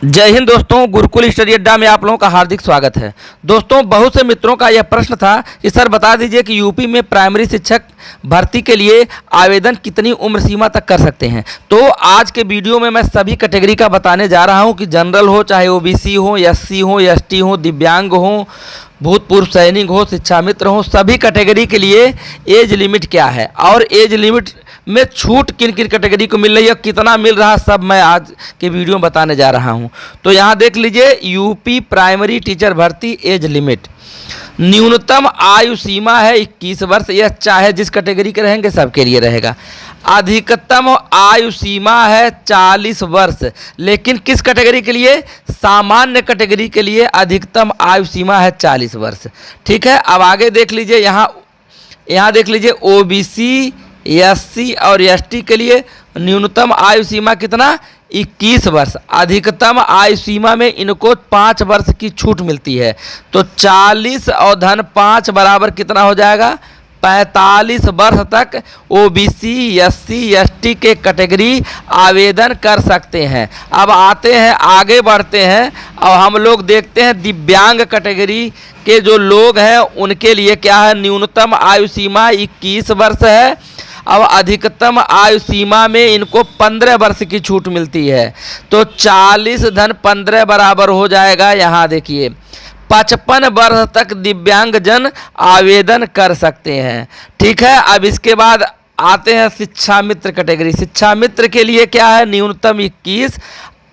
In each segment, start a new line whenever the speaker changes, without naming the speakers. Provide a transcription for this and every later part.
जय हिंद दोस्तों, गुरुकुल स्टडी अड्डा में आप लोगों का हार्दिक स्वागत है। दोस्तों, बहुत से मित्रों का यह प्रश्न था कि सर बता दीजिए कि यूपी में प्राइमरी शिक्षक भर्ती के लिए आवेदन कितनी उम्र सीमा तक कर सकते हैं। तो आज के वीडियो में मैं सभी कैटेगरी का बताने जा रहा हूं कि जनरल हो, चाहे ओबीसी हो, एससी हो, एसटी हो, दिव्यांग हो, भूतपूर्व सैनिक हो, शिक्षा मित्र हो, सभी कैटेगरी के लिए एज लिमिट क्या है और एज लिमिट में छूट किन किन कैटेगरी को मिल रही है, कितना मिल रहा है, सब मैं आज के वीडियो में बताने जा रहा हूं। तो यहाँ देख लीजिए, यूपी प्राइमरी टीचर भर्ती एज लिमिट, न्यूनतम आयु सीमा है 21 वर्ष। यह चाहे जिस कैटेगरी के रहेंगे सबके लिए रहेगा। अधिकतम आयु सीमा है 40 वर्ष, लेकिन किस कैटेगरी के लिए? सामान्य कैटेगरी के लिए अधिकतम आयु सीमा है 40 वर्ष। ठीक है, अब आगे देख लीजिए, यहाँ देख लीजिए, ओबीसी, एससी और एसटी के लिए न्यूनतम आयु सीमा कितना? 21 वर्ष। अधिकतम आयु सीमा में इनको 5 वर्ष की छूट मिलती है। तो 40 और धन 5 बराबर कितना हो जाएगा? 45 वर्ष तक ओबीसी, एससी, एसटी के कैटेगरी आवेदन कर सकते हैं। अब आते हैं, आगे बढ़ते हैं और हम लोग देखते हैं दिव्यांग कैटेगरी के जो लोग हैं उनके लिए क्या है। न्यूनतम आयु सीमा 21 वर्ष है। अब अधिकतम आयु सीमा में इनको 15 वर्ष की छूट मिलती है। तो 40 धन 15 बराबर हो जाएगा, यहाँ देखिए 55 वर्ष तक दिव्यांगजन आवेदन कर सकते हैं। ठीक है, अब इसके बाद आते हैं शिक्षा मित्र कैटेगरी। शिक्षा मित्र के लिए क्या है? न्यूनतम 21,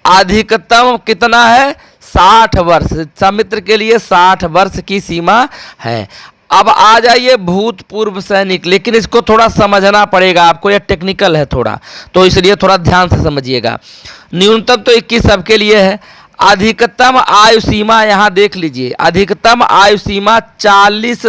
अधिकतम कितना है? 60 वर्ष। शिक्षा मित्र के लिए 60 वर्ष की सीमा है। अब आ जाइए भूतपूर्व सैनिक, लेकिन इसको थोड़ा समझना पड़ेगा आपको, यह टेक्निकल है थोड़ा, तो इसलिए थोड़ा ध्यान से समझिएगा। न्यूनतम तो 21 सबके लिए है। अधिकतम आयु सीमा यहाँ देख लीजिए, अधिकतम आयु सीमा 40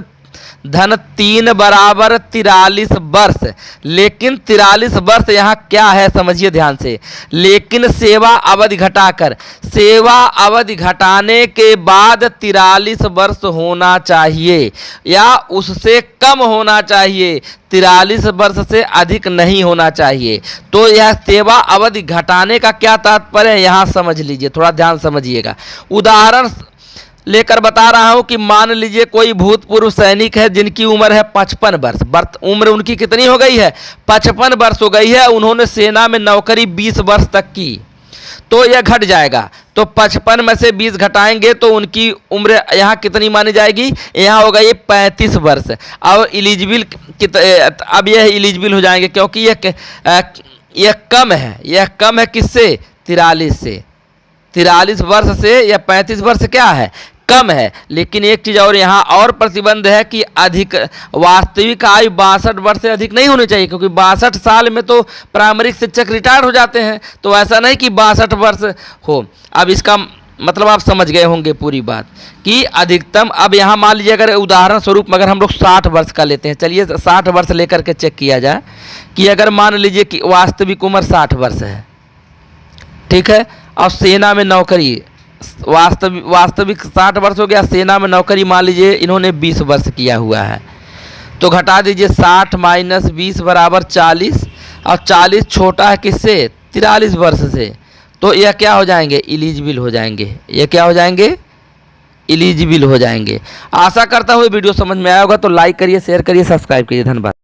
धन 3 बराबर 43 वर्ष। लेकिन 43 वर्ष यहाँ क्या है समझिए ध्यान से। लेकिन सेवा अवधि घटाकर, सेवा अवधि घटाने के बाद 43 वर्ष होना चाहिए या उससे कम होना चाहिए, 43 वर्ष से अधिक नहीं होना चाहिए। तो यह सेवा अवधि घटाने का क्या तात्पर्य है यहाँ समझ लीजिए, थोड़ा ध्यान समझिएगा। उदाहरण लेकर बता रहा हूं कि मान लीजिए कोई भूतपूर्व सैनिक है जिनकी उम्र है 55 वर्ष। उम्र उनकी कितनी हो गई है? 55 वर्ष हो गई है। उन्होंने सेना में नौकरी 20 वर्ष तक की, तो यह घट जाएगा। तो 55 में से 20 घटाएंगे तो उनकी उम्र यहाँ कितनी मानी जाएगी? यहाँ हो गई 35 वर्ष। और एलिजिबल अब यह एलिजिबल हो जाएंगे, क्योंकि यह कम है। यह कम है किससे? 43 से। 43 वर्ष से या 35 वर्ष क्या है? कम है। लेकिन एक चीज़ और यहाँ और प्रतिबंध है कि अधिक वास्तविक आयु 62 वर्ष से अधिक नहीं होनी चाहिए, क्योंकि 62 साल में तो प्राइमरी शिक्षक रिटायर हो जाते हैं। तो ऐसा नहीं कि 62 वर्ष हो। अब इसका मतलब आप समझ गए होंगे पूरी बात कि अधिकतम। अब यहाँ मान लीजिए, अगर उदाहरण स्वरूप अगर हम लोग 60 वर्ष का लेते हैं, चलिए 60 वर्ष लेकर के चेक किया जाए कि अगर मान लीजिए कि वास्तविक उम्र 60 वर्ष है, ठीक है, और सेना में नौकरी वास्तविक 60 वर्ष हो गया, सेना में नौकरी मान लीजिए इन्होंने 20 वर्ष किया हुआ है। तो घटा दीजिए 60 माइनस 20 बराबर 40, और 40 छोटा है किससे? 43 वर्ष से। तो यह क्या हो जाएंगे? एलिजिबल हो जाएंगे। यह क्या हो जाएंगे? एलिजिबल हो जाएंगे। आशा करता हूँ वीडियो समझ में आया होगा। तो लाइक करिए, शेयर करिए, सब्सक्राइब करिए। धन्यवाद।